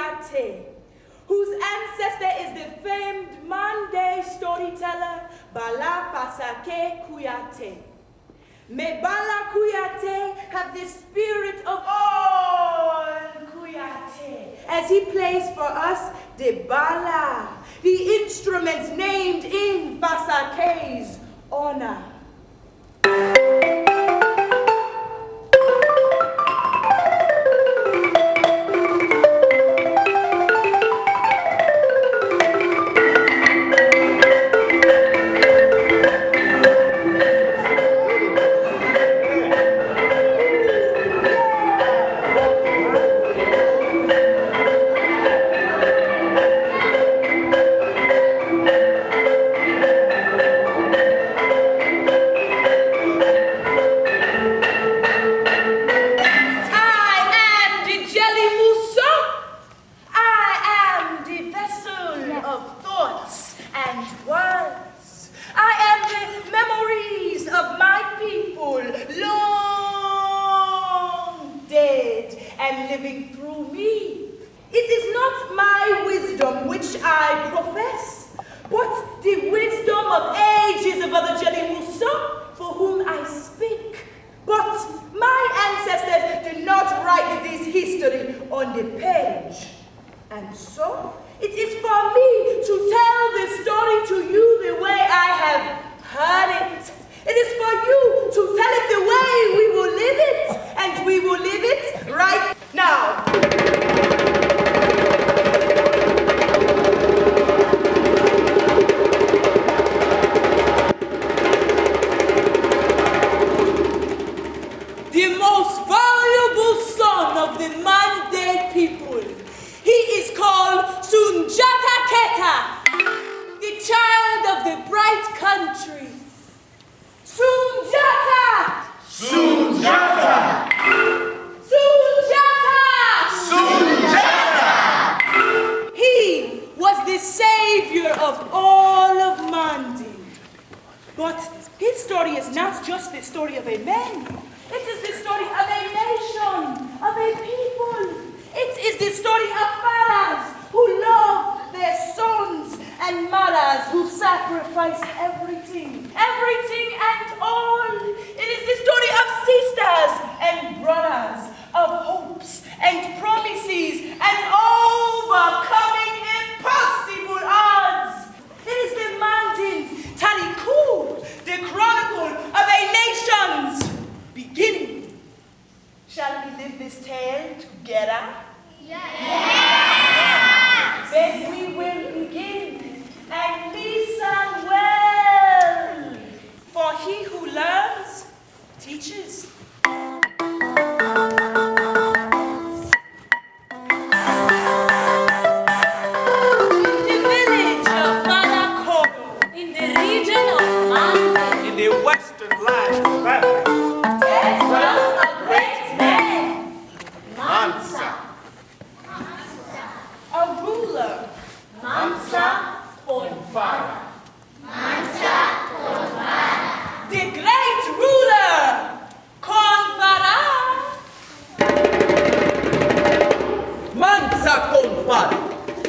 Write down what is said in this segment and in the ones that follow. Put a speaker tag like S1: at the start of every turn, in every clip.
S1: Kuyate, whose ancestor is the famed Mande storyteller Bala Pasake Kuyate. May Bala Kuyate have the spirit of all Kuyate as he plays for us the Bala, the instrument named in Pasake's honor.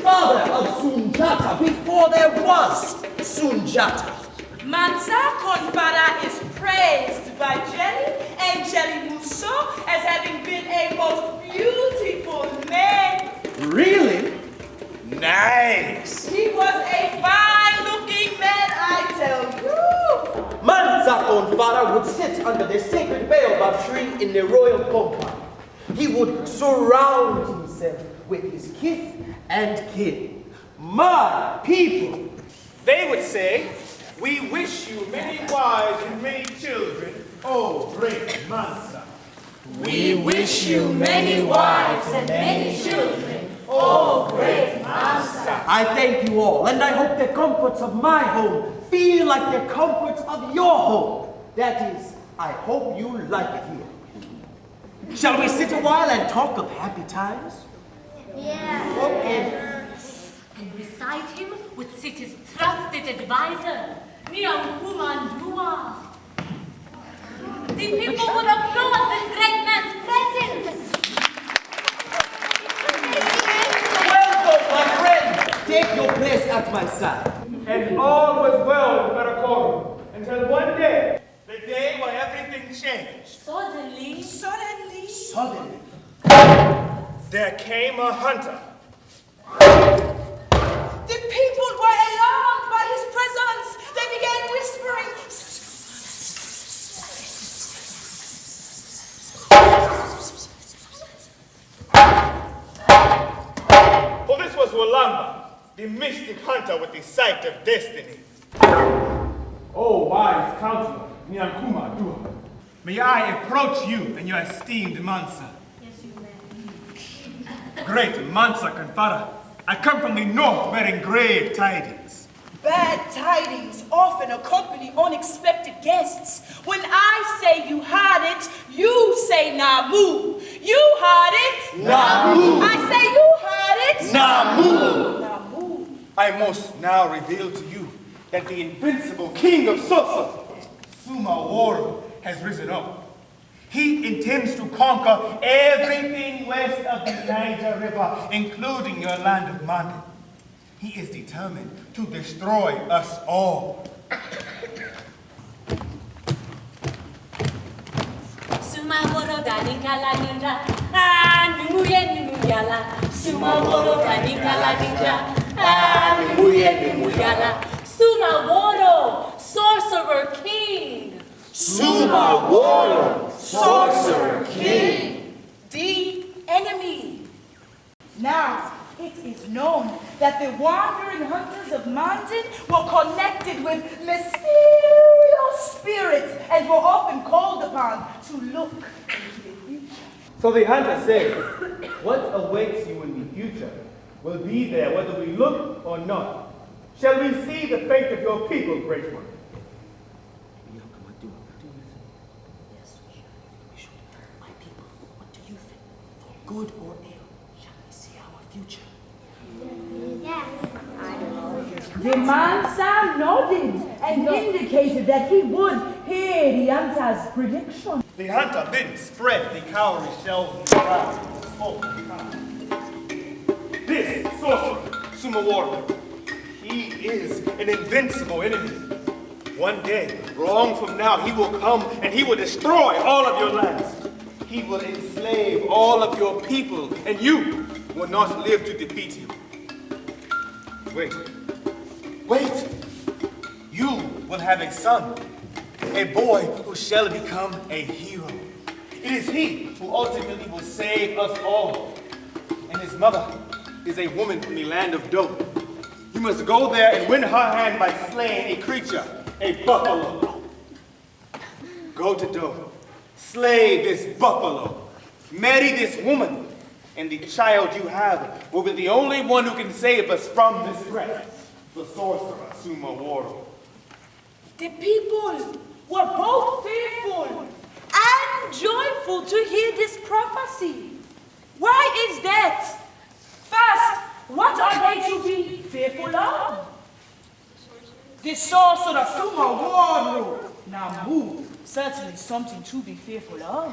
S2: Father of Sunjata before there was Sunjata.
S1: Mansa Konfara is praised by Jelly and Jelly Musso as having been a most beautiful man.
S2: Really? Nice.
S1: He was a fine-looking man, I tell you.
S2: Mansa Konfara would sit under the sacred baobab tree in the royal compound. He would surround himself with his kith and kin. My people.
S3: They would say, "We wish you many wives and many children, oh great Mansa."
S4: We wish you many wives and many children, oh great Mansa.
S2: I thank you all, and I hope the comforts of my home feel like the comforts of your home. That is, I hope you like it here. Shall we sit a while and talk of happy times?
S4: Yeah.
S2: Okay.
S5: And beside him would sit his trusted advisor, Nyangkumandua. The people would applaud this great man's presence.
S2: at my side.
S3: And all was well with McCarter until one day, the day when everything changed.
S5: Suddenly,
S2: Suddenly,
S3: There came a hunter.
S1: The people were alarmed by his presence. They began whispering.
S3: For this was Walamba, the mystic hunter with the sight of destiny. Oh, wise counselor, Nyankuma Dua, may I approach you and your esteemed Mansa?
S5: yes, you may.
S3: Great Mansa Kanfara, I come from the north bearing grave tidings.
S1: Bad tidings often accompany unexpected guests. When I say you heard it, you say Namu. You heard it?
S2: Namu.
S1: I say you heard it?
S2: Namu.
S1: Namu.
S3: I must now reveal to you that the invincible king of sorcerer, Suma Woro, has risen up. He intends to conquer everything west of the Niger River, including your land of Manden. He is determined to destroy us all.
S5: Suma woro danikala ninja, numuye numuyala. Suma woro danikala ninja, numuye numuyala. Suma woro, sorcerer king.
S2: Suma Woro, sorcerer king.
S1: The enemy. Now, it is known that the wandering hunters of Manden were connected with mysterious spirits and were often called upon to look into the future.
S3: So the hunter said, what awaits you in the future will be there whether we look or not. Shall we see the fate of your people, great one?
S2: Yes, we should. My people, what do you think? For good or ill, shall we see our future?
S1: The Mansa nodded and indicated that he would hear the hunter's prediction.
S3: The hunter then spread the cowrie shells on the ground. This sorcerer, Sumawara, he is an invincible enemy. One day, long from now, he will come and he will destroy all of your lands. He will enslave all of your people, and you will not live to defeat him. Wait. Wait! You will have a son, a boy who shall become a hero. It is he who ultimately will save us all. And his mother is a woman from the land of Do. You must go there and win her hand by slaying a creature, a buffalo. Go to Do, slay this buffalo, marry this woman, and the child you have will be the only one who can save us from this threat. The sorcerer, Suma Woro.
S1: The people were both fearful and joyful to hear this prophecy. Why is that? First, what are they to be fearful of? The sorcerer Suma Woro. Namu, certainly something to be fearful of.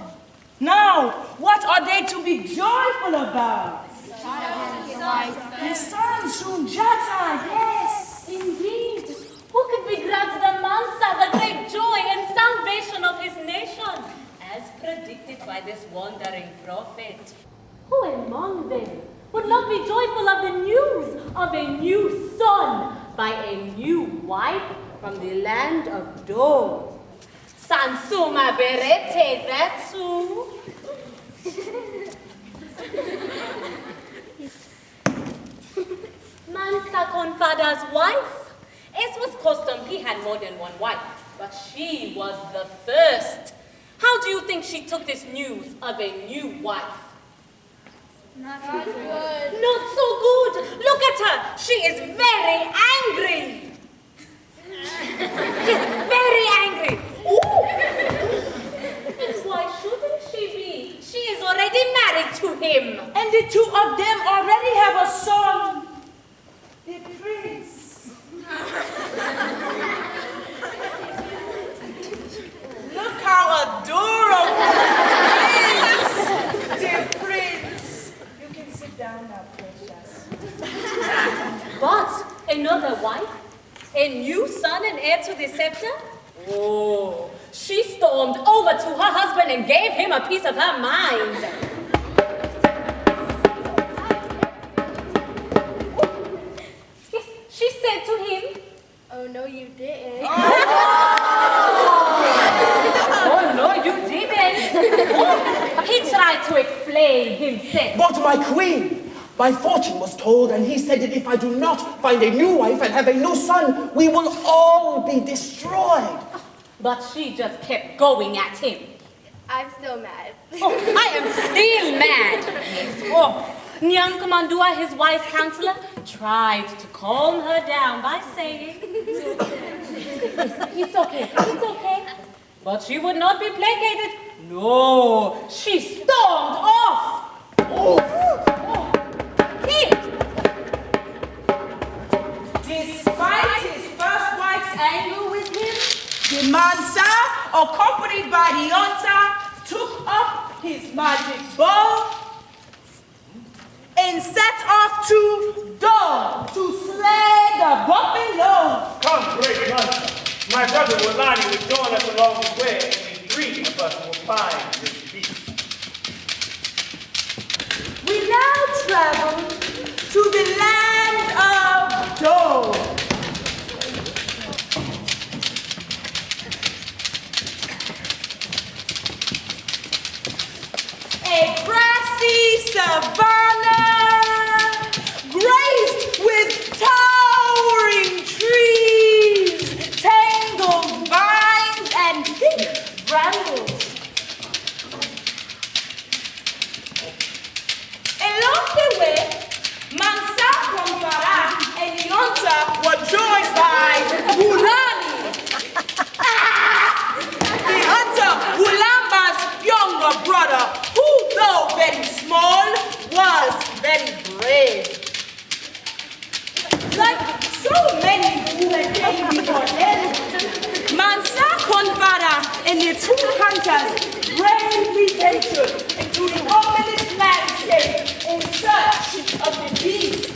S1: Now, what are they to be joyful about? The son Sunjata, yes.
S5: Indeed, who could begrudge the Mansa, the great joy and salvation of his nation, as predicted by this wandering prophet? Who among them would not be joyful of the news of a new son by a new wife from the land of Do? Sansuma berete, vetsu. Mansa Confada's wife. As was custom, he had more than one wife, but she was the first. How do you think she took this news of a new wife?
S4: Not good.
S5: Not so good. Look at her. She is very angry. She's very angry. Ooh. And why shouldn't she be? She is already married to him.
S1: And the two of them already have a son, the prince. Look how adorable he is, the prince. You can sit down now, precious.
S5: But Another wife? A new son and heir to the scepter? Oh, she stormed over to her husband and gave him a piece of her mind. Yes, she said to him,
S6: "Oh, no, you didn't."
S5: "Oh, no, you didn't." He tried to explain himself.
S2: But my queen, my fortune was told, and he said that if I do not find a new wife and have a new son, we will all be destroyed.
S5: But she just kept going at him.
S6: I'm still mad.
S5: Oh, I am still mad. Oh, Nyankamandua, his wise counselor, tried to calm her down by saying, "It's okay, it's okay." But she would not be placated. No, she stormed off.
S1: Despite his first wife's anger with him, the Mansa, accompanied by the hunter, took up his magic bow and set off to dawn to slay the buffalo.
S3: Come, great hunter. My brother Walani will join us along the way, and the three of us will find this beast.
S1: We now travel to the land of dawn. A grassy savanna, graced with towering trees, tangled vines, and thick brambles. Along the way, Mansa Kwambara and Yonta were joined by Bulani. The hunter, Wulamba's younger brother, who, though very small, was very brave. Like so many who had came before them, Mansa Kwambara and the two hunters bravely ventured into the ominous landscape in search of the beast.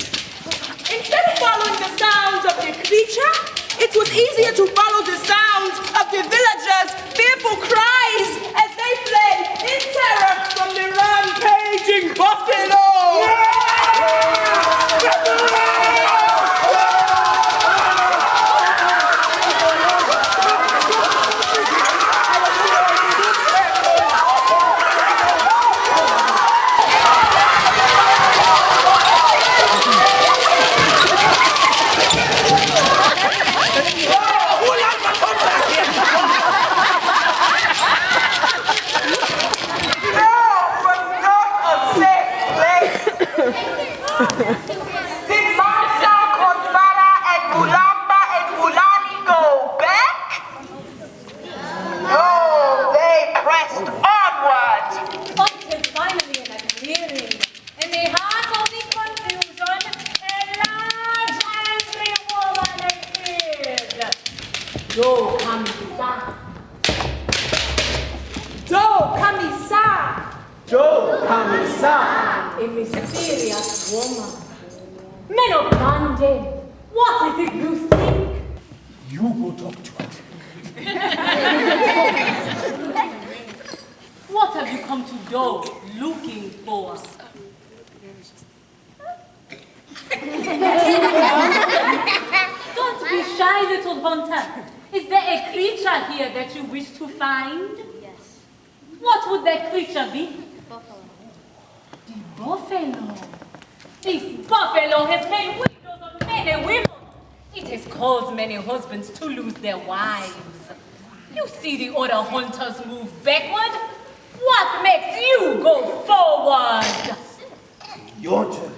S1: Instead of following the sounds of the creature, it was easier to follow the sounds of the villagers' fearful cries as they fled in terror from the rampaging buffalo. Did Mansa, Kwambara, and Bulamba and Bulani go back? No, they pressed onward.
S5: Until finally in a clearing, in the heart of the confusion, a large angry woman appeared. Do Kamisa.
S1: Do Kamisa.
S2: Joe Kamisa.
S5: A mysterious woman. Men of Bande, what is it you think?
S3: You go talk to her.
S5: What have you come to do looking for? Don't be shy, little hunter. Is there a creature here that you wish to find?
S6: Yes.
S5: What would that creature be?
S6: Buffalo.
S5: The buffalo. This buffalo has made widows of many women. It has caused many husbands to lose their wives. You see the other hunters move backward? What makes you go forward?
S3: Your turn.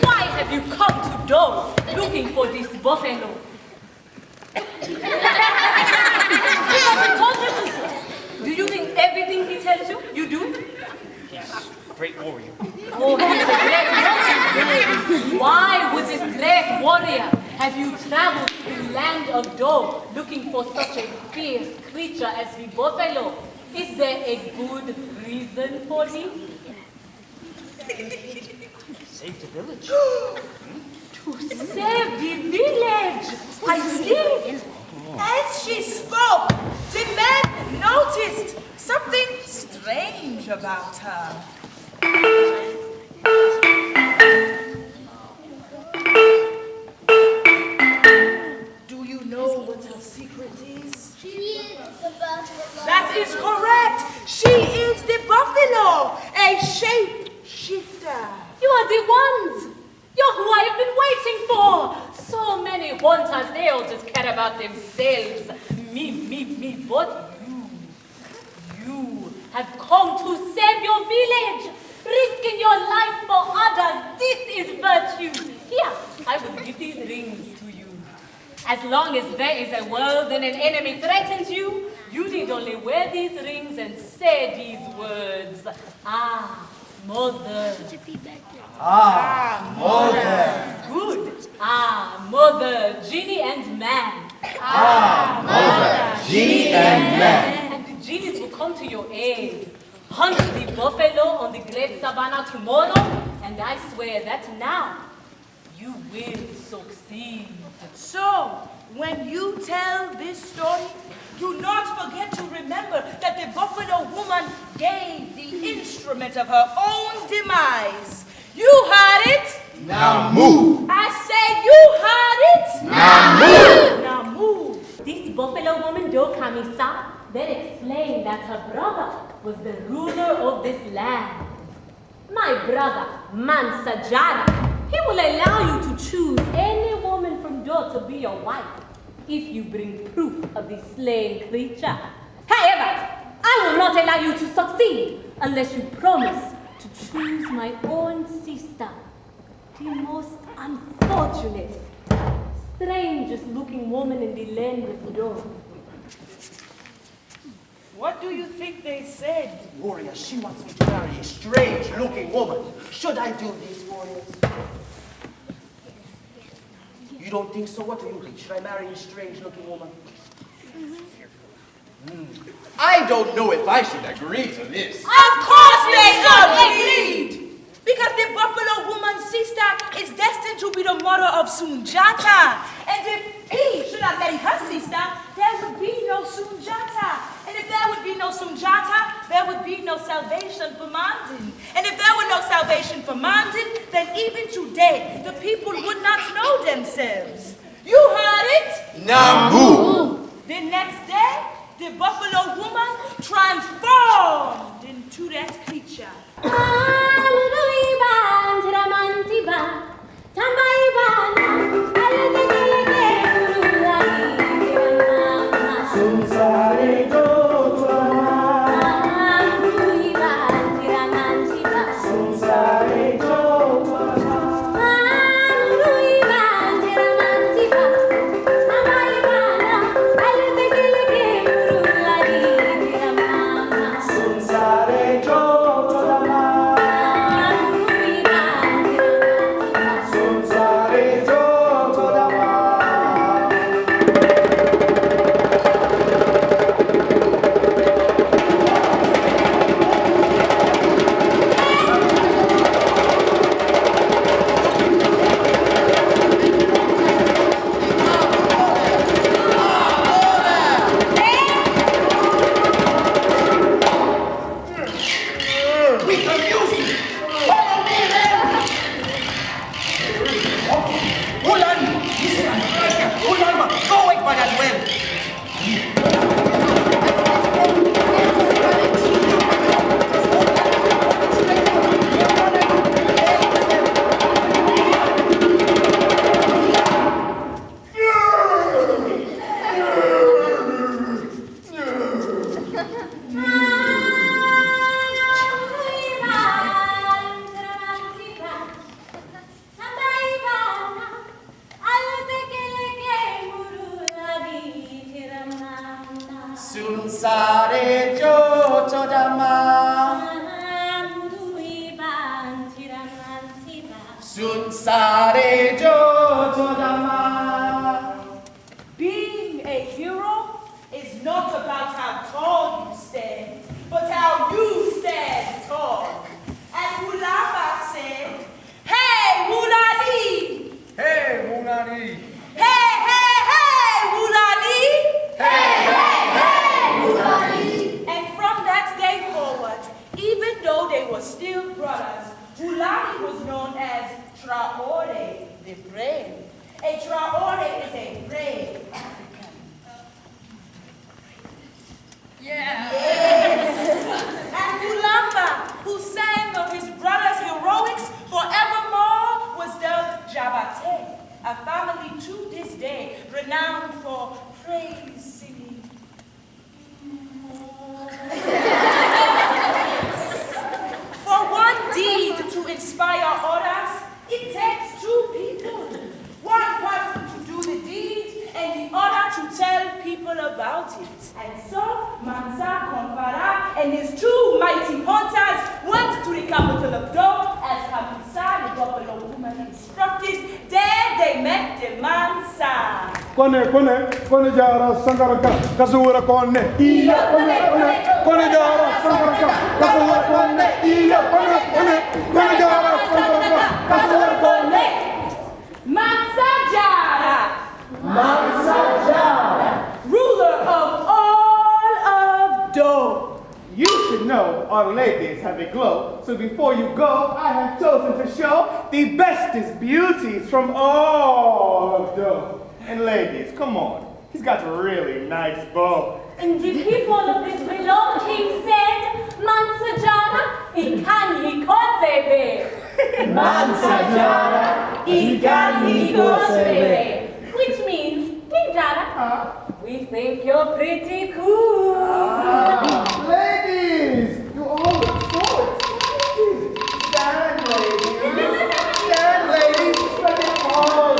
S5: Why have you come to Dole looking for this buffalo? Because he told you to. Do you think everything he tells you, you do?
S3: Great warrior.
S5: Oh, he's a great warrior. Why would this great warrior have you traveled to the land of Dole looking for such a fierce creature as the buffalo? Is there a good reason for this?
S2: save the village.
S5: To save the village! I see!
S1: As she spoke, the men noticed something strange about her. Do you know what her secret is?
S6: She is the buffalo.
S1: That is correct. She is the buffalo, a shape shifter.
S5: You are the ones! You're who I've been waiting for! So many hunters, they all just care about themselves. Me, but you have come to save your village, risking your life for others. This is virtue. Here, I will give these rings to you. As long as there is a world and an enemy threatens you, you need only wear these rings and say these words. Ah, mother.
S2: Ah, mother.
S5: Good. Ah, mother, genie and man.
S2: Ah, mother, genie and man.
S5: And the genies will come to your aid. Hunt the buffalo on the great savannah tomorrow, and I swear that now you will succeed.
S1: So, when you tell this story, do not forget to remember that the buffalo woman gave the instrument of her own demise. You heard it?
S2: Now move.
S1: I said you heard it?
S2: Now move.
S1: Now move.
S5: This buffalo woman, Kamisa, then explained that her brother was the ruler of this land. My brother, Mansajara, he will allow you to choose any woman from Dor to be your wife if you bring proof of the slain creature. However, I will not allow you to succeed unless you promise to choose my own sister, the most unfortunate, strangest looking woman in the land of Dor.
S1: What do you think they said?
S2: Warrior, she wants me to marry a strange-looking woman. Should I do this, warriors? You don't think so? What do you think? Should I marry a strange-looking woman? I don't know if I should agree to this.
S1: Of course they agreed! Because the buffalo woman's sister is destined to be the mother of Sunjata. And if he should have married her sister, there would be no Sunjata. And if there would be no Sunjata, there would be no salvation for Mandin. And if there were no salvation for Mandin, then even today, the people would not know themselves. You heard it?
S2: Namu!
S1: The next day, the buffalo woman transformed into that creature. they were still brothers, Ulani was known as Traore, the brave. A Traore is a brave African.
S6: Yeah.
S1: Yes. And Ulamba, who sang of his brother's heroics forevermore, was dubbed Jabate, a family to this day renowned for praise singing. For one deed to inspire others, it takes two people. One person to do the deed and the other to tell people about it. And so Mansa Konfara and his two mighty hunters went to the capital of Do as Kamisa, the buffalo woman, instructed. There they met the Mansa.
S7: Kone jara sangaraka kasura kone iya kone jara sangaraka kasura kone iya kone jara sangaraka kasura kone
S1: Mansa Jara, ruler of all of Do.
S3: You should know our ladies have a glow, so before you go, I have chosen to show the bestest beauties from all of Do. And ladies, come on, he's got a really nice bow.
S5: And the people of this beloved king said, Mansajara, ikani kosebe.
S2: Mansajara, ikani kosebe.
S5: Which means, King Jara, we think you're pretty cool.
S3: Ladies, you all look so excited. Stand, ladies. Stand, ladies. Let it all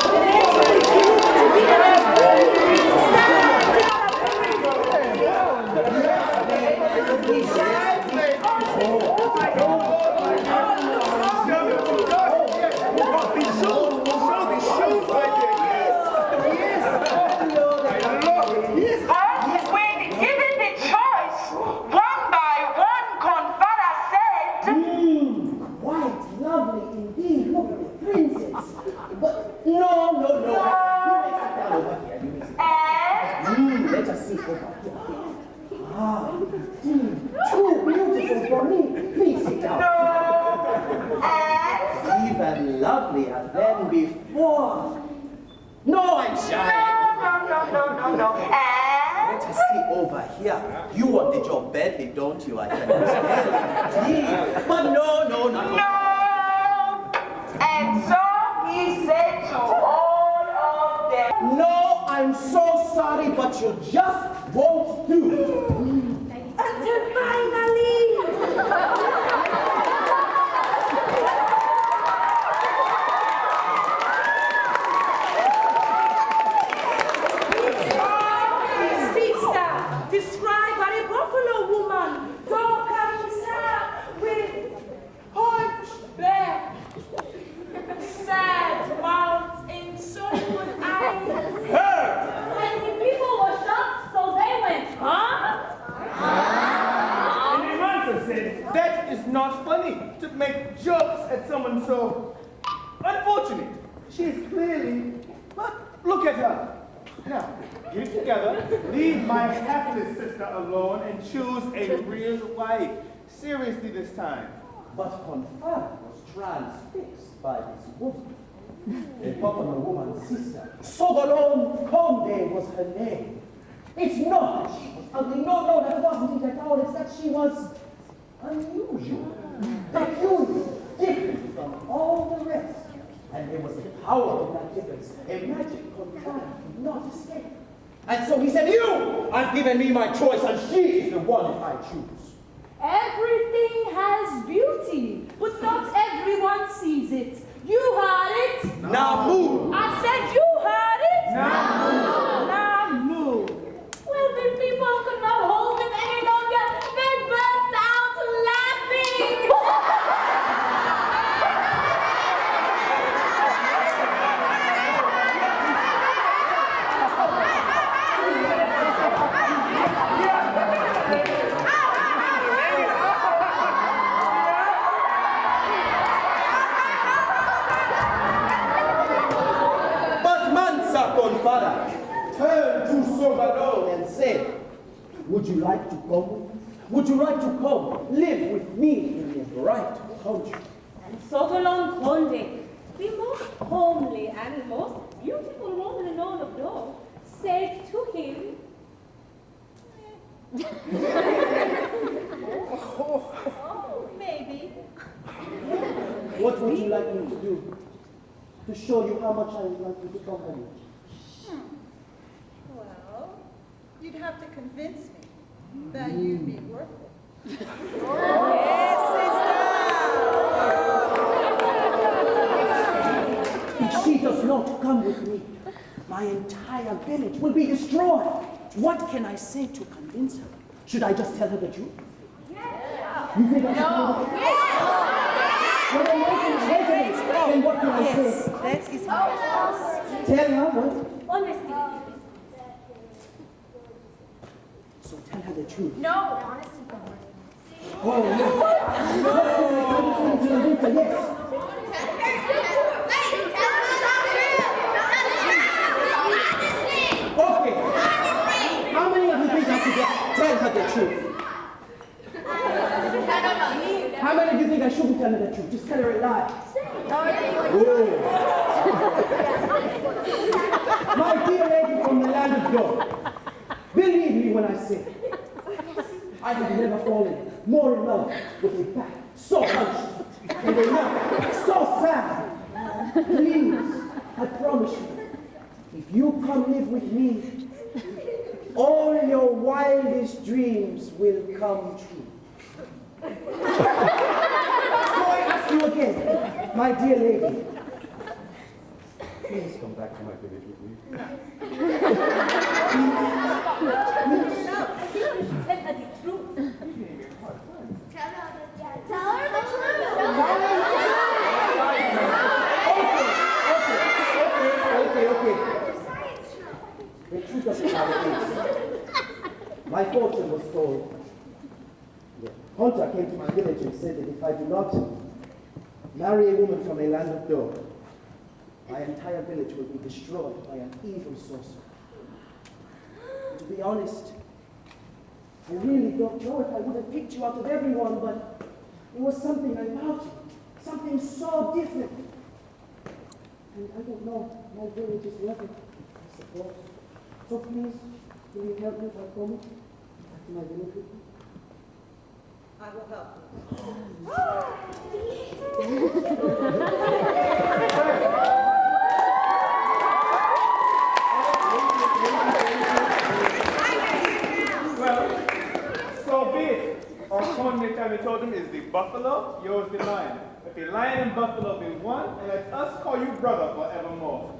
S2: Let us see over here. Too beautiful for me. Please sit down. Even lovelier than before. No, I'm shy.
S1: No.
S2: Let us see over here. You want the job badly, don't you? I can understand. But no.
S1: No. And so he said to all of them.
S2: No, I'm so sorry, but you just won't do.
S1: Until finally. Sister, described by a buffalo woman, with hunchback, sad mouth, and soulful eyes.
S5: And the people were shocked, so they went, huh?
S3: And the answer said, that is not funny to make jokes at someone so unfortunate. She is clearly, but look at her. Now, get together, leave my hapless sister alone, and choose a real wife. Seriously this time.
S2: But Confad was transfixed by this woman. A buffalo woman's sister. Sogalon Conde was her name. It's not that she was ugly. No, that wasn't it at all. It's that she was unusual, peculiar, different from all the rest. And there was a power in that difference, a magic Confad could not escape. And so he said, you have given me my choice, and she is the one if I choose.
S1: Everything has beauty, but not everyone sees it. You heard it.
S2: Now move.
S1: I said you heard it.
S3: Now
S1: move.
S5: Well, the people could not hold it any longer. They burst out laughing.
S2: Father turned to Sogalon and said, would you like to go? Would you like to come live with me in the right country.
S5: And Sogolon Konde, the most homely and most beautiful woman in all of Dor, said to him,
S1: Oh, maybe.
S2: What would you like me to do to show you how much I would like you to company?
S1: Well, you'd have to convince me that you'd be worth it. Yes, sister.
S2: If she does not come with me, my entire village will be destroyed. What can I say to convince her? Should I just tell her the truth? Yeah. You think I should tell her the truth? Well, then wait a minute. Then what can I say?
S1: That is
S2: Tell her what?
S5: Honesty.
S2: So tell her the truth.
S5: No, honesty.
S2: Oh, no. Yes. Okay. How many of you think I should just tell her the truth? How many of you think I shouldn't tell her the truth? Just tell her a lie. Whoa. My dear lady from the land of God, believe me when I say I have never fallen more in love with a back so punched and a neck so sad. Please, I promise you, if you come live with me, all your wildest dreams will come true. So I ask you again, my dear lady, please come back to my village with me.
S5: Tell her the truth.
S6: Tell her the truth.
S2: Okay. The truth of the matter is, my fortune was told. The hunter came to my village and said that if I do not marry a woman from a land of Dor, my entire village will be destroyed by an evil sorcerer. To be honest, I really don't know if I would have picked you out of everyone, but there was something about you, something so different. And I don't know, my village is loving, I suppose. So please, will you help me by coming back to my village with me?
S1: I will help
S3: Well, so be it. Our coordinator time we told him is the buffalo, yours the lion. Let the lion and buffalo be one, and let us call you brother forevermore.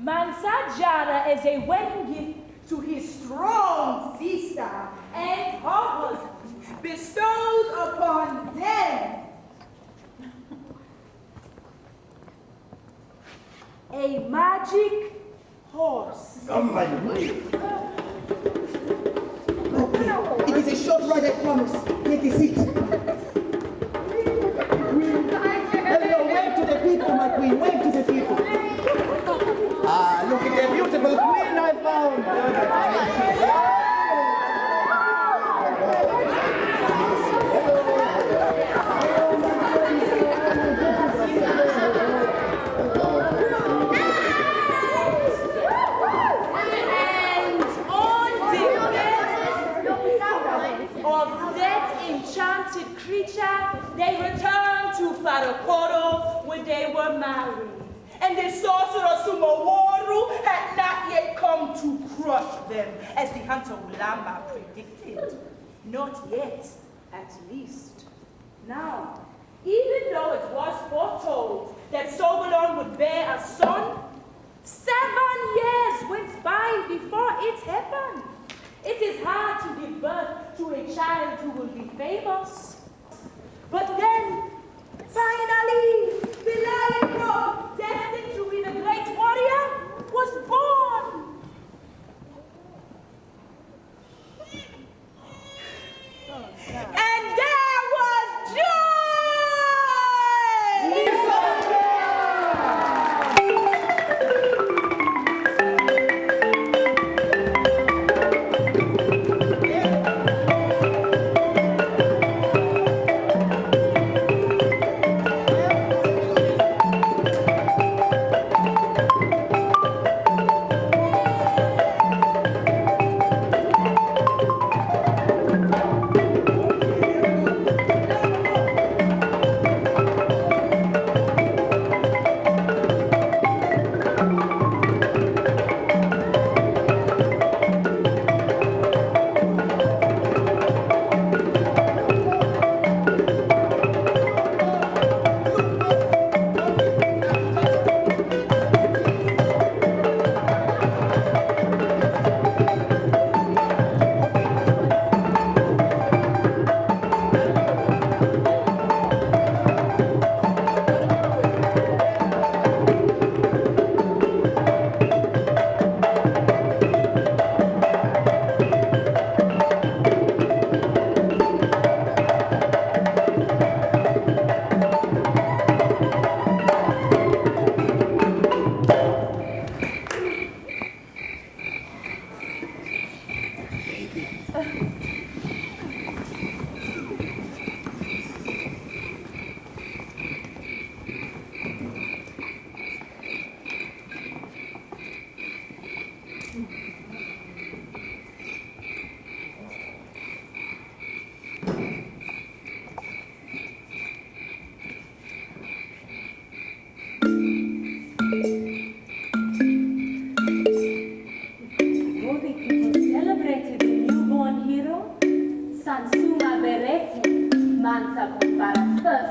S1: Sunjata is a wedding gift to his strong sister and her husband, bestowed upon them a magic horse.
S2: Okay, it is a short ride, I promise. Take a seat. Hello, wave to the people, my queen. Wave to the people. Ah, look at the beautiful queen I found.
S1: Of that enchanted creature, they returned to Farakoro where they were married. And the sorcerer Sumawaru had not yet come to crush them, as the hunter Ulama predicted. Not yet, at least. Now, even though it was foretold that Sogolon would bear a son, 7 years went by before it happened. It is hard to give birth to a child who will be famous. But then, finally, the lion cub, destined to be the great warrior, was born. And there was joy!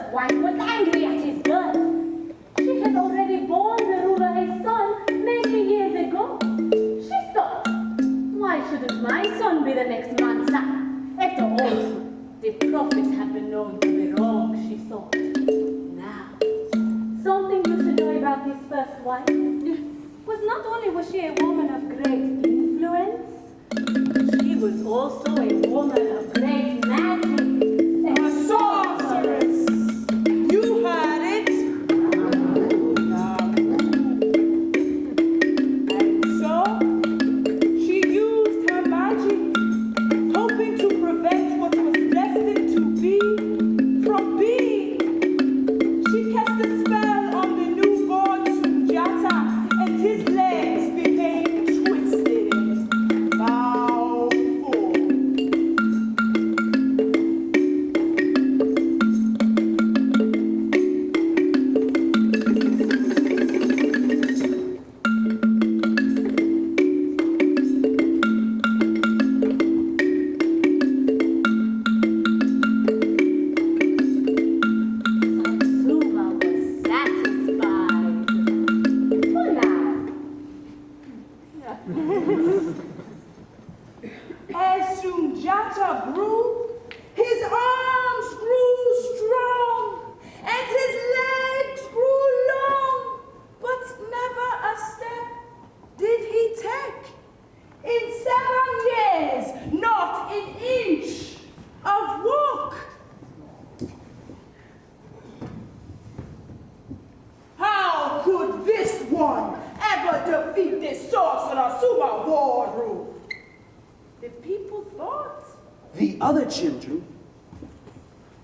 S5: first wife was angry at his birth. She had already borne the ruler a son many years ago. She thought, why shouldn't my son be the next Mansa? After all, the prophets have been known to be wrong, she thought. Now, something you should know about his first wife was not only was she a woman of great influence, she was also a woman of great magic.
S1: A sorceress. You heard it. And so, she used her magic, hoping to prevent what was destined to be from being. She cast a spell on the newborn Sunjata, and his legs became twisted and powerful.
S5: Satsuma was satisfied. For now.
S1: As Sunjata grew, his arms grew strong, and his legs grew long, but never a step did he take. In 7 years, not an inch of walk. How could this one ever defeat this sorcerer Suma war room? The people thought.
S2: The other children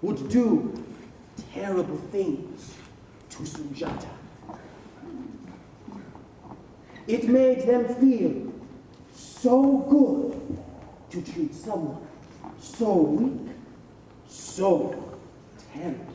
S2: would do terrible things to Sunjata. It made them feel so good to treat someone so weak, so terrible.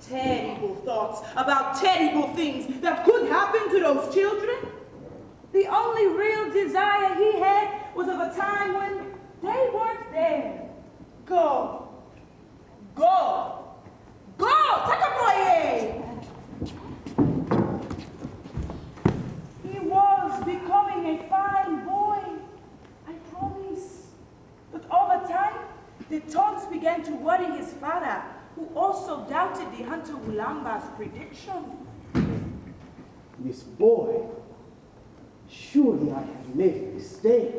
S1: Terrible thoughts about terrible things that could happen to those children. The only real desire he had was of a time when they weren't there. Go. Go. Go! Takaboye! He was becoming a fine boy, I promise. But over time, the thoughts began to worry his father, who also doubted the hunter Ulamba's prediction.
S2: This boy, surely I have made a mistake.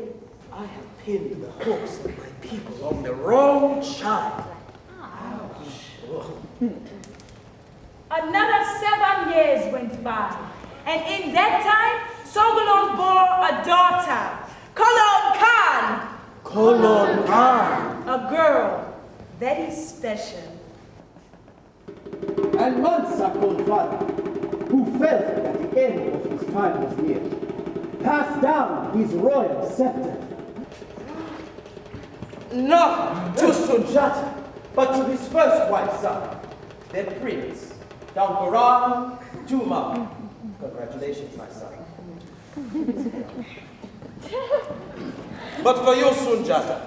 S2: I have pinned the hopes of my people on the wrong child.
S1: Another 7 years went by, and in that time, Sogolon bore a daughter, Kolon Khan.
S2: Kolon Khan.
S1: A girl, very special.
S2: And Mansa Konfada, who felt that the end of his time was near, passed down his royal scepter. Not to Sunjata, but to his first wife's son, the prince, Dankaran Tuma. Congratulations, my son. But for you, Sunjata,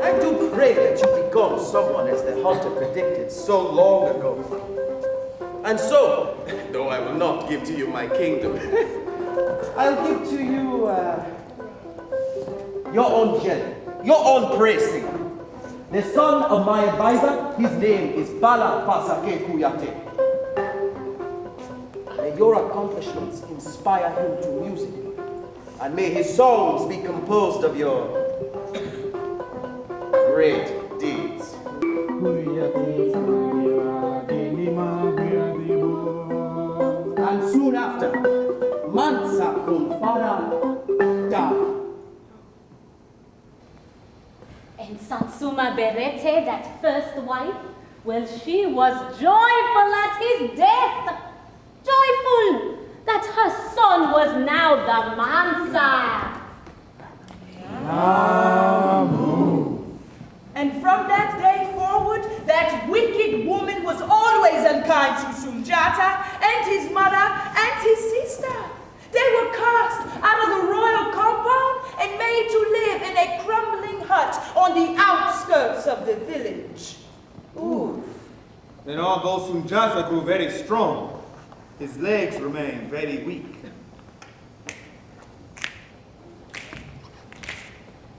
S2: I do pray that you become someone as the hunter predicted so long ago. And so, though I will not give to you my kingdom, I'll give to you your own general, your own praise singer. The son of my advisor, his name is Bala Pasake Kuyate. May your accomplishments inspire him to music and may his songs be composed of your great deeds. And soon after, Mansa Kumfara died.
S5: And Sansuma Berete, that first wife, well, she was joyful at his death. Joyful that her son was now the Mansa.
S1: And from that day forward, that wicked woman was always unkind to Sunjata and his mother and his sister. They were cast out of the royal compound and made to live in a crumbling hut on the outskirts of the village. Oof.
S3: Then although Sunjata grew very strong, his legs remained very weak.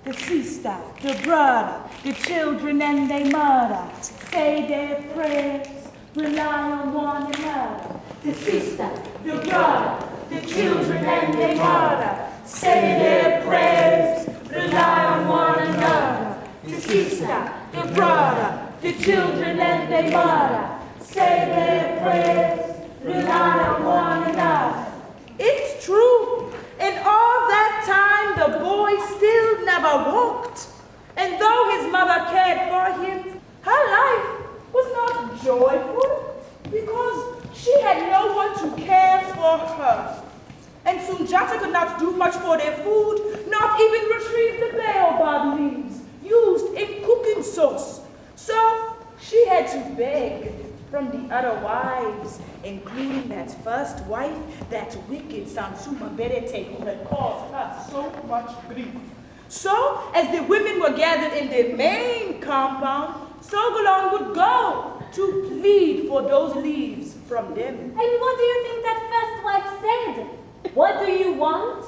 S1: The sister, the brother, the children and their mother say their prayers, rely on one another. The sister, the brother, the children and their mother say their prayers, rely on one another. The sister, the brother, the children and their mother say their prayers, rely on one another. It's true. In all that time, the boy still never walked. And though his mother cared for him, her life was not joyful because she had no one to care for her. And Sunjata could not do much for their food, not even retrieve the baobab leaves used in cooking sauce. So she had to beg from the other wives, including that first wife, that wicked Sansuma Berete, who had caused her so much grief. So, as the women were gathered in the main compound, Sogolon would go to plead for those leaves from them.
S5: And what do you think that first wife said? What do you want?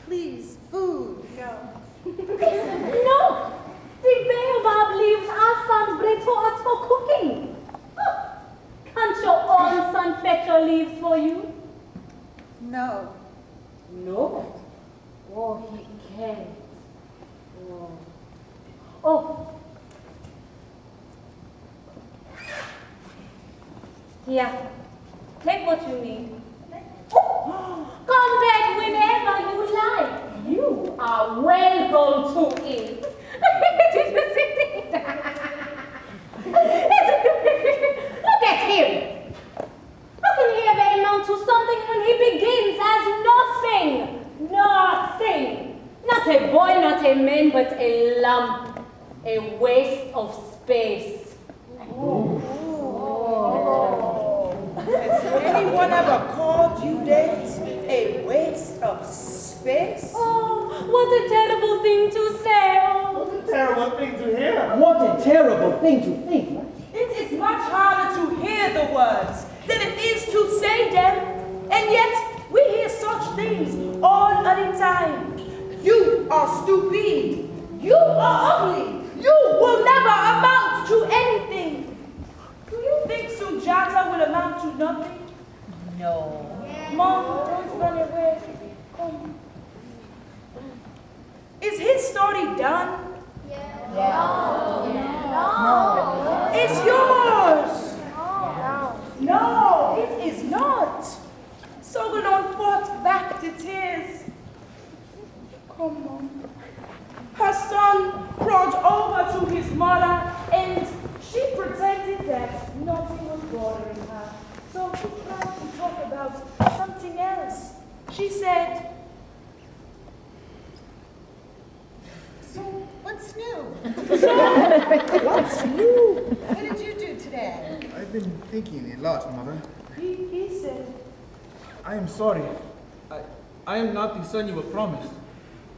S1: Please, food. No.
S5: No! The baobab leaves our sons bring to us for cooking. Can't your own son fetch your leaves for you?
S1: No.
S5: No? Oh, he can't. Oh. Here. Take what you need. Come back whenever you like. You are welcome to it. Did you see that? Look at him. How can he ever amount to something when he begins as nothing? Nothing. Not a boy, not a man, but a lump. A waste of space.
S1: Has anyone ever called you that? A waste of space?
S5: Oh, what a terrible thing to say. Oh.
S3: What a terrible thing to hear.
S2: What a terrible thing to think.
S1: It is much harder to hear the words than it is to say them. And yet, we hear such things all of the time. You are stupid. You are ugly. You will never amount to anything. Do you think Sunjata will amount to nothing?
S5: No.
S1: Mom, don't run away. Come. Is his story done?
S6: No.
S1: It's yours. No, it is not. Sogolon fought back the tears. Come on. Her son crawled over to his mother and she pretended that nothing was bothering her. So she tried to talk about something else. She said,
S8: So, what's new?
S1: what's new?
S8: What did you do today?
S9: I've been thinking a lot, Mother.
S1: He said,
S10: I am sorry. I am not the son you were promised.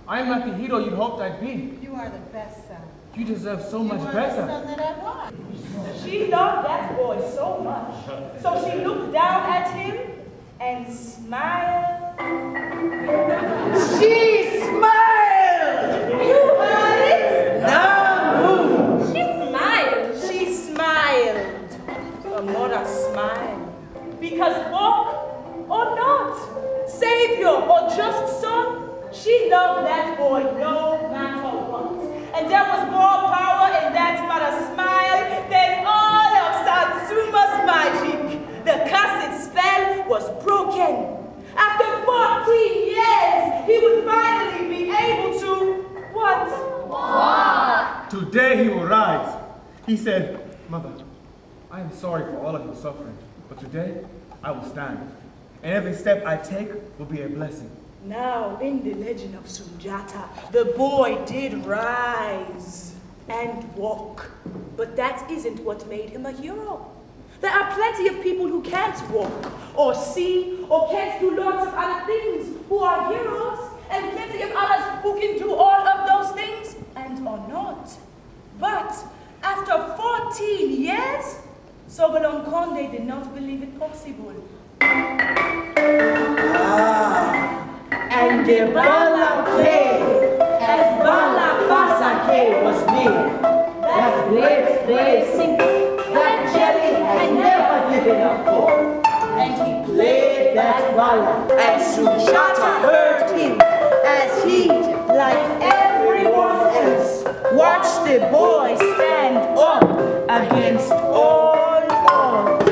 S10: I am not the hero you hoped I'd be.
S8: You are the best son.
S10: You deserve so
S8: You
S10: much
S8: are the
S10: better.
S8: son that I want.
S1: she loved that boy so much. So she looked down at him and smiled. She smiled! You heard it? Namu!
S5: She smiled.
S1: She smiled. Her mother smiled. Because walk or not, savior or just son, He loved that boy no matter what. And there was more power in that mother's smile than all of Satsuma's magic. The cursed spell was broken. After 14 years, he would finally be able to, what?
S10: Walk. Today he will rise. He said, Mother, I am sorry for all of your suffering, but today I will stand. And every step I take will be a blessing.
S1: Now, in the legend of Sunjata, the boy did rise and walk. But that isn't what made him a hero. There are plenty of people who can't walk, or see, or can't do lots of other things, who are heroes, and plenty of others who can do all of those things and are not. But after 14 years, Sogolon Konde did not believe it possible.
S2: And the Bala came as Bala Pasake was near. That great blazing, that jelly had never given up hope. And he played that Bala. And Sunjata heard him as he, like everyone else, watched the boy stand up against all odds.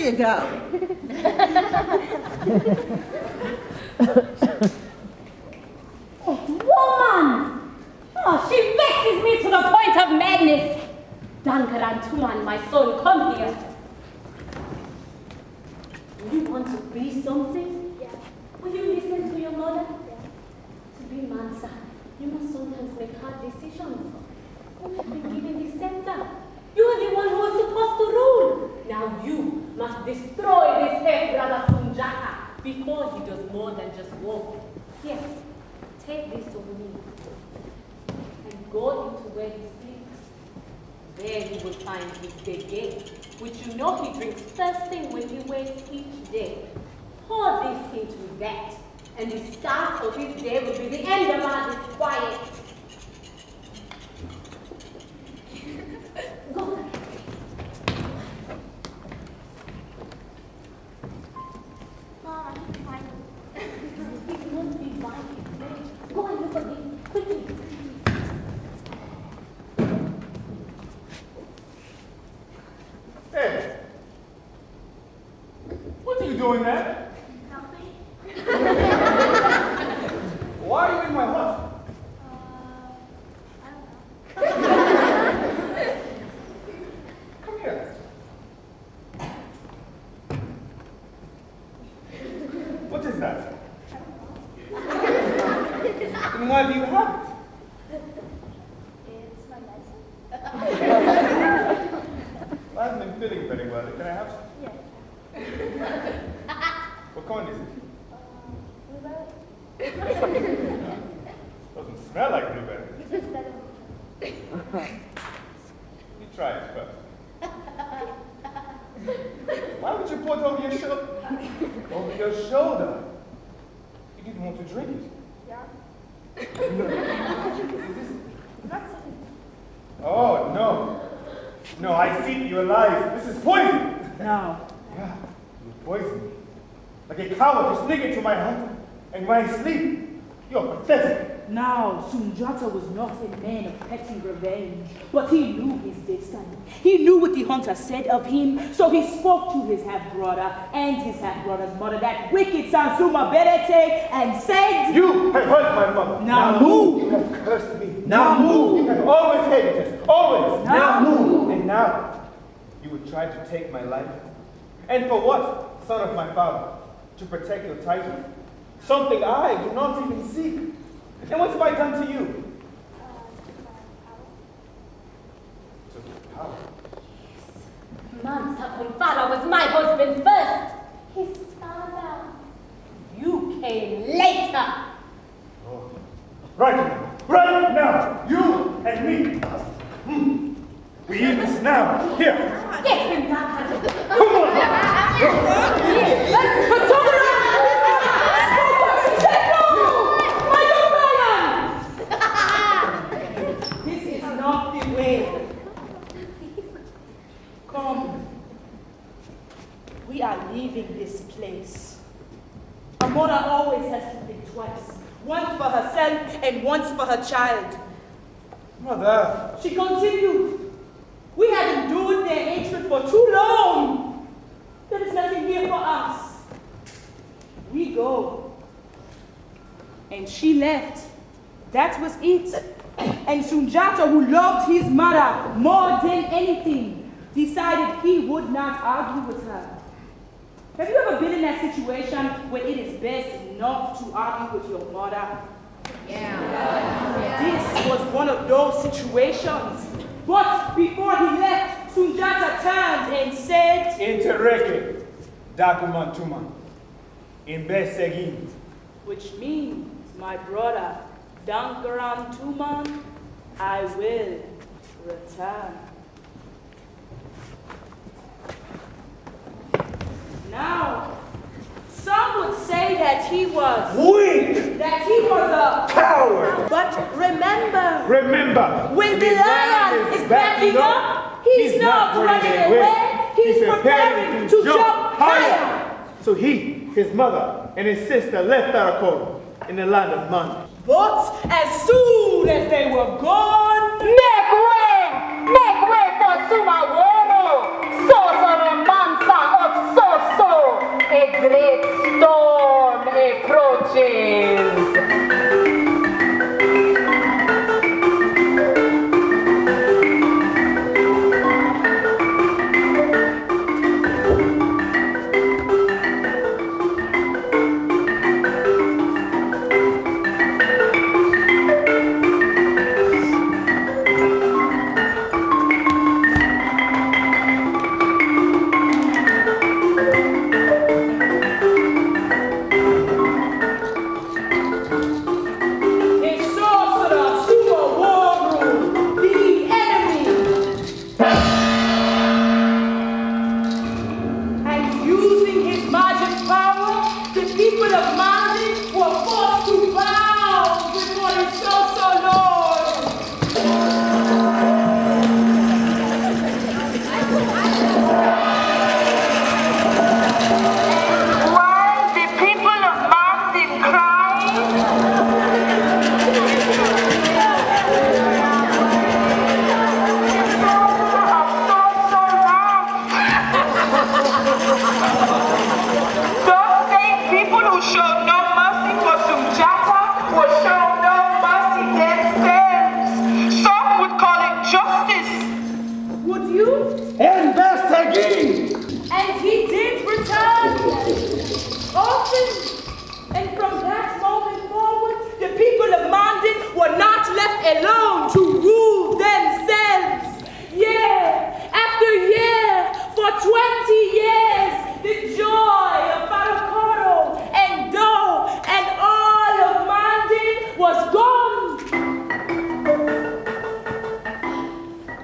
S8: you go.
S5: Woman! Oh, she vexes me to the point of madness. Dankaran Tuman, my son, come here. You want to be something? Yeah. Will you listen to your mother? Yeah. To be Mansa, you must sometimes make hard decisions. You must be given the scepter. You are the one who is supposed to rule. Now you must destroy this half-brother Sunjata before he does more than just walk. Yes, take this of me and go into where he sleeps. There you will find his big gate, which you know he drinks first thing when he wakes each day. Pour this into that, and the start of his day will be the end of our disquiet. Go. Mom, I can't find him. He must be by his bed. Go and look at him, quickly.
S10: Hey, what are you doing there?
S5: Nothing.
S10: Why are you in my hut?
S5: I don't know.
S10: Come here. What is that? And why do you have it?
S5: It's
S10: feeling very well. Can I have some?
S5: Yes.
S10: What kind is it? Doesn't smell like blueberry. You try it first. Why would you pour it over your shoulder? Over your shoulder? You didn't want to drink it.
S5: Yeah.
S10: Oh, no. No, I see you're alive. This is poison.
S1: No.
S10: Yeah, you poisoned me. Like a coward, you sneak into my hut and when I sleep. You're pathetic.
S1: Now, Sunjata was not a man of petty revenge, but he knew his destiny. He knew what the hunter said of him, so he spoke to his half-brother and his half-brother's mother, that wicked Sansuma Berete, and said,
S10: You have hurt my mother.
S1: Namu!
S10: You have cursed me.
S1: Namu!
S10: You have always hated us. Always.
S1: Namu!
S10: And now, you would try to take my life? And for what, son of my father? To protect your title? Something I do not even seek. And what have I done to you? Took your power.
S5: Mansa Kumfara was my husband first. His father. You came later.
S10: Oh. Right now, you and me. We eat this now. Here.
S5: Get him back.
S10: Come on.
S1: This is not the way. Come. We are leaving this place. A mother always has to think twice. Once for herself and once for her child.
S10: Mother.
S1: She continued. We have endured their hatred for too long. There is nothing here for us. We go. And she left. That was it. And Sunjata, who loved his mother more than anything, decided he would not argue with her. Have you ever been in that situation where it is best not to argue with your mother?
S6: Yeah.
S1: This was one of those situations. But before he left, Sunjata turned and said,
S10: Interreke Dakumantuman. Imbesegin.
S1: which means, my brother, Dankaran Tuman, I will return. Now, some would say that he was
S10: Weak.
S1: that he was a
S10: Coward.
S1: But remember,
S10: Remember,
S1: when the lion is backing up, he's not running away. He's preparing to jump higher.
S10: So he, his mother, and his sister left Arakoro in the land of Man.
S1: But as soon as they were gone,
S4: Make way for Sumaworo, sorcerer Mansa of Soso. A great storm approaches.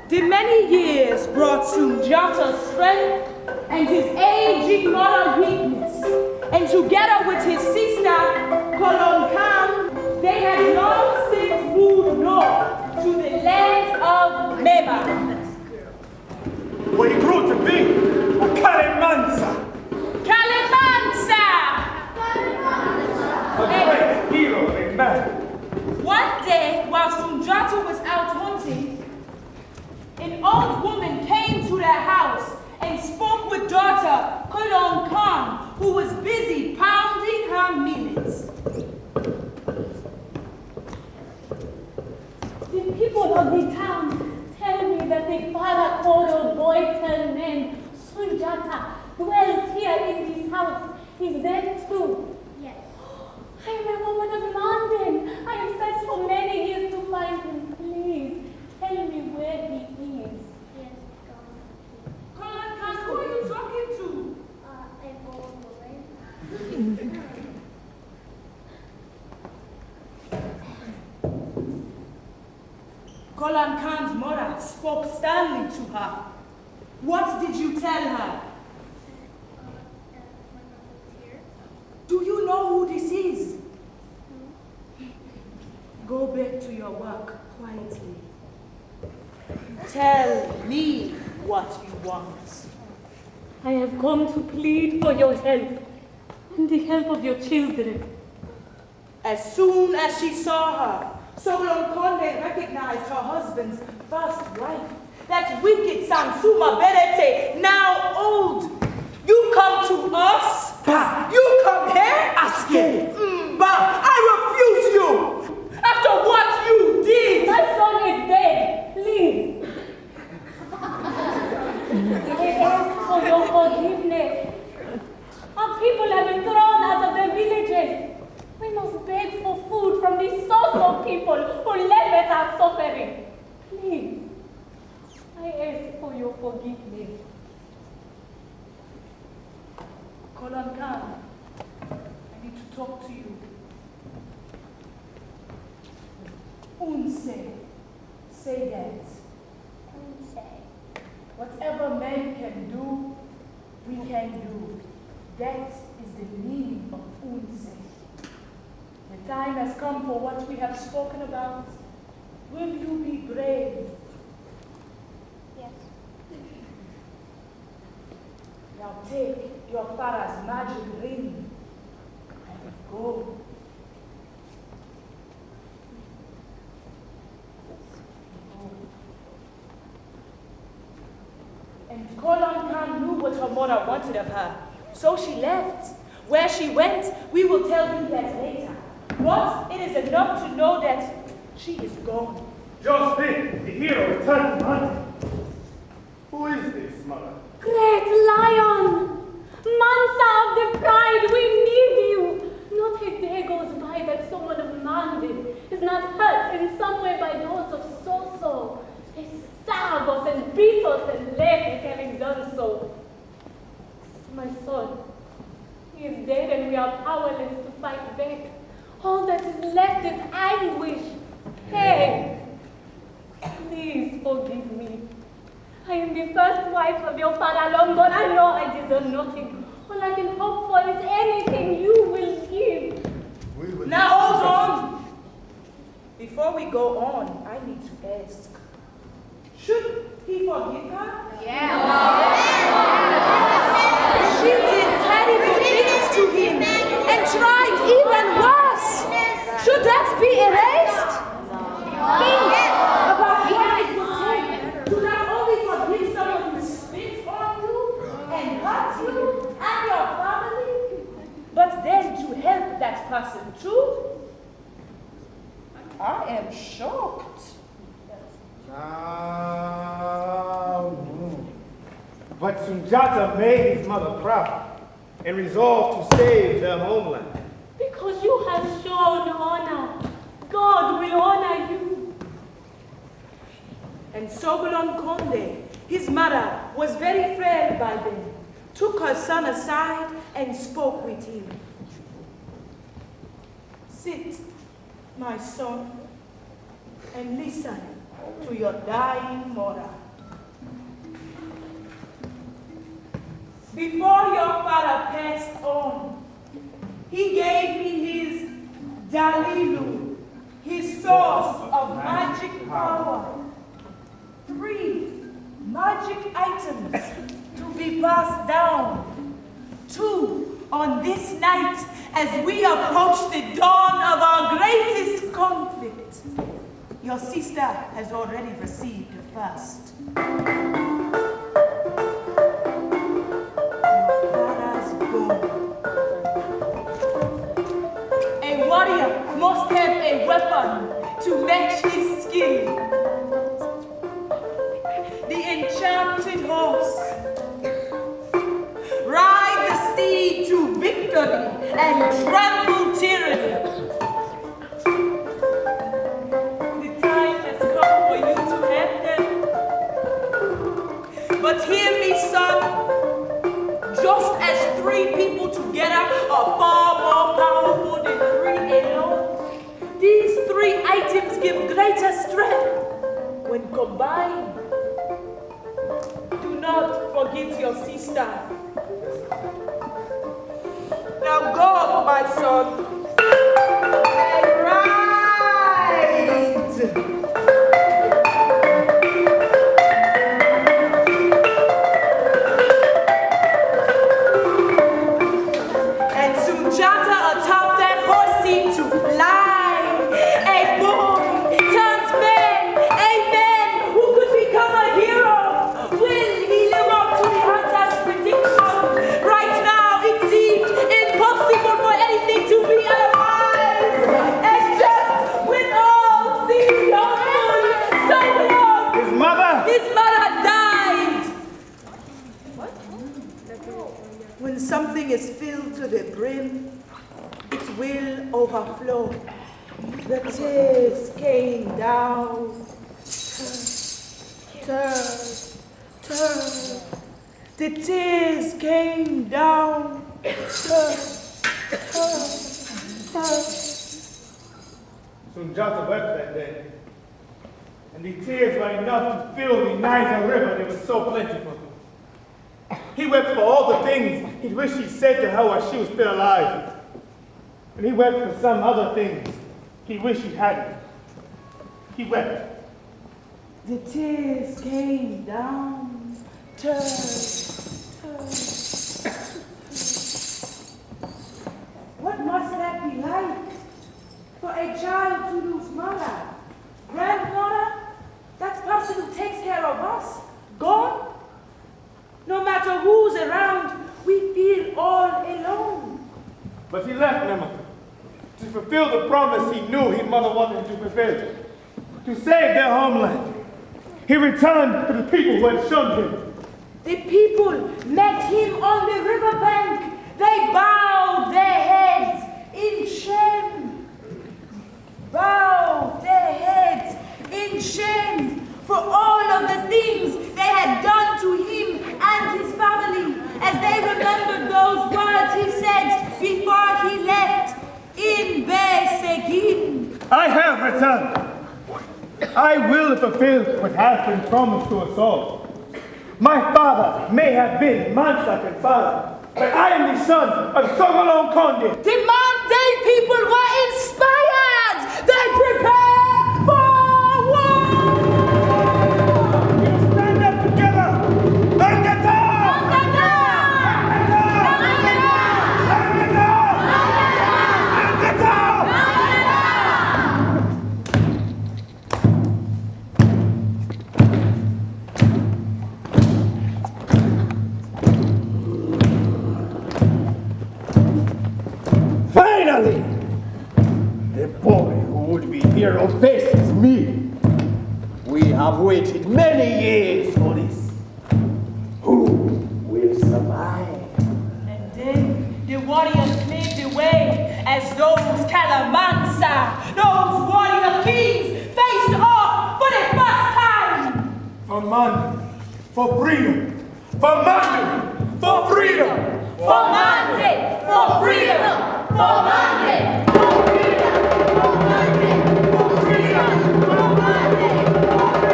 S1: The many years brought Sunjata's strength and his aging moral weakness, and together with his sister, Kolon Khan, they had long since moved north to the land of Meba.
S3: Where he grew to be a Kalemansa.
S1: Kalemansa!
S3: A great hero and man.
S1: One day, while Sunjata was out hunting, an old woman came to their house and spoke with daughter Kolon Khan, who was busy pounding her millets.
S5: The people of the town tell me that the father called a boy turned named Sunjata dwells here in this house. He's dead too.
S6: Yes.
S5: I am a woman of London. I have searched for many years to find him. Please tell me where he is.
S6: Yes,
S1: Kolon Khan, who are you talking to?
S6: an old woman.
S1: Kolon Khan's mother spoke sternly to her. What did you tell her?
S6: When I was here.
S1: Do you know who this is? Go back to your work quietly. Tell me what you want.
S5: I have come to plead for your help and the help of your children.
S1: As soon as she saw her, Solon Conde recognized her husband's first wife, that wicked Sansuma Benete, now old. You come to us? You come here asking? But I refuse you. After what you did.
S5: My son is dead. Please. I ask for your forgiveness. Our people have been thrown out of their villages. We must beg for food from these social people who laugh at our suffering. Please, I ask for your forgiveness.
S1: Kolon Khan, I need to talk to you. Unse, say that. Whatever men can do, we can do. That is the meaning of Unse. The time has come for what we have spoken about. Will you be brave?
S6: Yes.
S1: Now take your father's magic ring and go. And Kolon Khan knew what her mother wanted of her, so she left. Where she went, we will tell you that later. But it is enough to know that she is gone.
S3: Just then, the hero returned from hunting. Who is this, mother?
S5: Great lion! Mansa of the pride, we need you! Not a day goes by that someone of Mandin is not hurt in some way by those of Soso. They starve us and beat us and laugh at having done so. My son, he is dead and we are powerless to fight back. All that is left is anguish. Hey, please forgive me. I am the first wife of your father long gone. I know I deserve nothing. All I can hope for is anything you will give.
S1: Now hold on. Before we go on, I need to ask. Should he forgive her?
S6: Yeah.
S1: She did terrible things to him and tried even worse. Should that be erased? Think about what it would take to not only forgive someone who spits on you and hurt you and your family, but then to help that person too. I am shocked.
S3: But Sunjata made his mother proud and resolved to save their homeland.
S5: Because you have shown honor, God will honor you.
S1: And Sogolon Konde, his mother, was very frail by then, took her son aside and spoke with him. Sit, my son, and listen. to your dying mother. Before your father passed on, he gave me his Dalilu, his source of magic power. 3 magic items to be passed down. 2 on this night as we approach the dawn of our greatest conflict. Your sister has already received the first. Your father's bone. A warrior must have a weapon to match his skill. The enchanted horse. Ride the steed to victory and trample tyranny. The time has come for you to have them. But hear me, son. Just as 3 people together are far more powerful than 3 alone, these 3 items give greater strength when combined. Do not forget your sister. Now go, my son, and ride. And Sunjata atop that horse seemed to fly. A boy turns man, a man who could become a hero. Will he live up to the hunter's prediction? Right now it seems impossible for anything to be otherwise. And just when all seemed hopeful, so long.
S10: His mother
S1: died. What? When something is filled to the brim, it will overflow. The tears came down. Turn. The tears came down.
S10: Sunjata wept that day, and the tears were enough to fill the Niger River that was so plentiful. He wept for all the things he wished he said to her while she was still alive. And he wept for some other things he wished he hadn't. He wept.
S1: The tears came down. Turn. What must that be like for a child to lose mother? Grandmother? That person who takes care of us? Gone? No matter who's around, we feel all alone.
S10: But he left Nema to fulfill the promise he knew his mother wanted him to fulfill, to save their homeland. He returned to the people who had shunned him.
S1: The people met him on the riverbank. They bowed their heads in shame. Bowed their heads in shame for all of the things they had done to him and his family as they remembered those words he said before he left in Besegin.
S10: I have returned. I will fulfill what has been promised to us all. My father may have been Mansa's father, but I am the son of Sogolon Konde.
S1: The Mandate people were inspired. They prepared for war.
S10: Stand up together. Angata! Finally, the boy who would be hero faces me. We have waited many years for this. Who will survive?
S1: And then the warriors cleared the way as those Calamansa, those warrior kings faced off for the first time.
S10: For money, for freedom, for money, for freedom,
S1: For Mandate, for freedom, for Mandate, for freedom, for Mandate, for freedom, for Mandate, for freedom.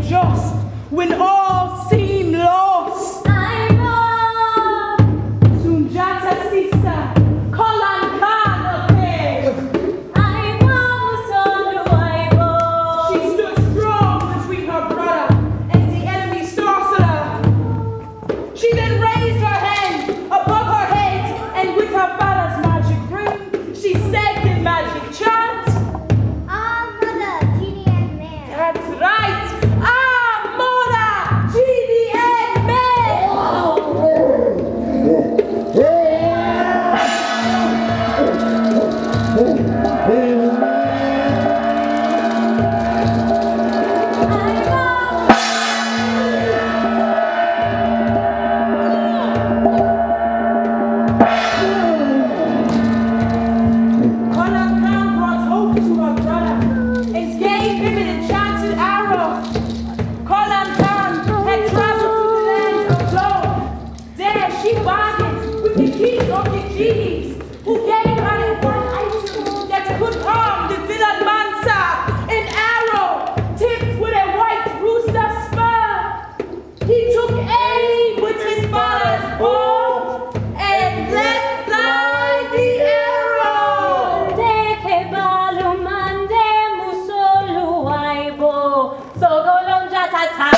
S1: just when all seem lost.
S5: I know.
S1: Sunjata's sister, Kalan Khan appeared.
S5: I know, Musolu, I know.
S1: She stood strong between her brother and the enemy sorcerer. She then raised her hand above her head, and with her father's magic ring, she said the magic chant.
S6: Mother, genie and man.
S1: That's right. Mona, genie and man. Kalan Khan brought hope to her brother and gave him an enchanted arrow. Kalan Khan had traveled to the land of Zone. There she bargained with the king of the genies, who gave her a one item that could harm the villain Mansa, an arrow tipped with a white rooster spur. He took aim with his father's bow and let fly the arrow.
S5: Deke balu mande musolu aibo. Sogolong jatata.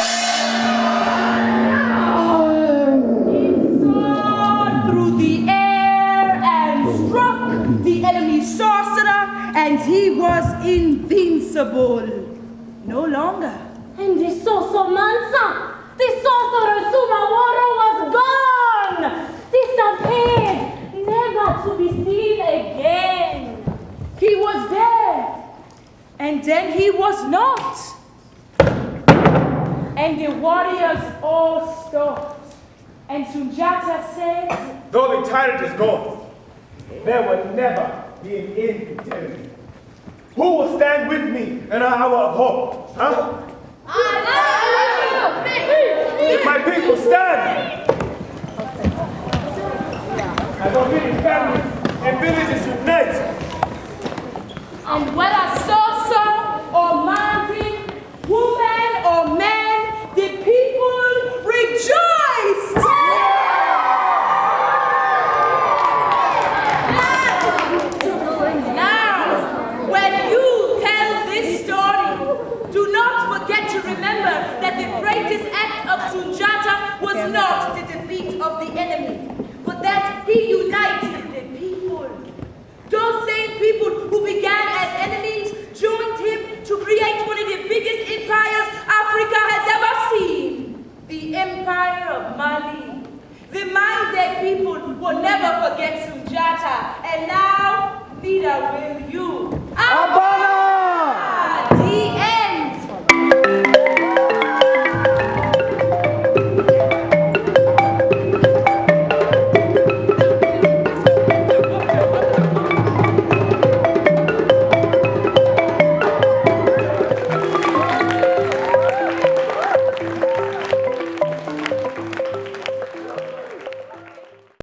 S1: It soared through the air and struck the enemy sorcerer, and he was invincible. No longer.
S5: And the Sosomansa, the sorcerer Sumaworo was gone, disappeared, never to be seen again.
S1: He was there, and then he was not. And the warriors all stopped, and Sunjata said,
S10: Though the tyrant is gone, there will never be an end to tyranny. Who will stand with me in an hour of hope? Huh? If my people stand, as our many families and villages unite,
S1: and whether sorcerer or mountain, woman or man, the people rejoiced. Now, when you tell this story, do not forget to remember that the greatest act of Sunjata was not the defeat of the enemy, but that he united the people. Those same people who began as enemies joined him to create one of the biggest empires Africa has ever seen, the Empire of Mali. The Mande people will never forget Sunjata, and now neither will you.
S2: Abana!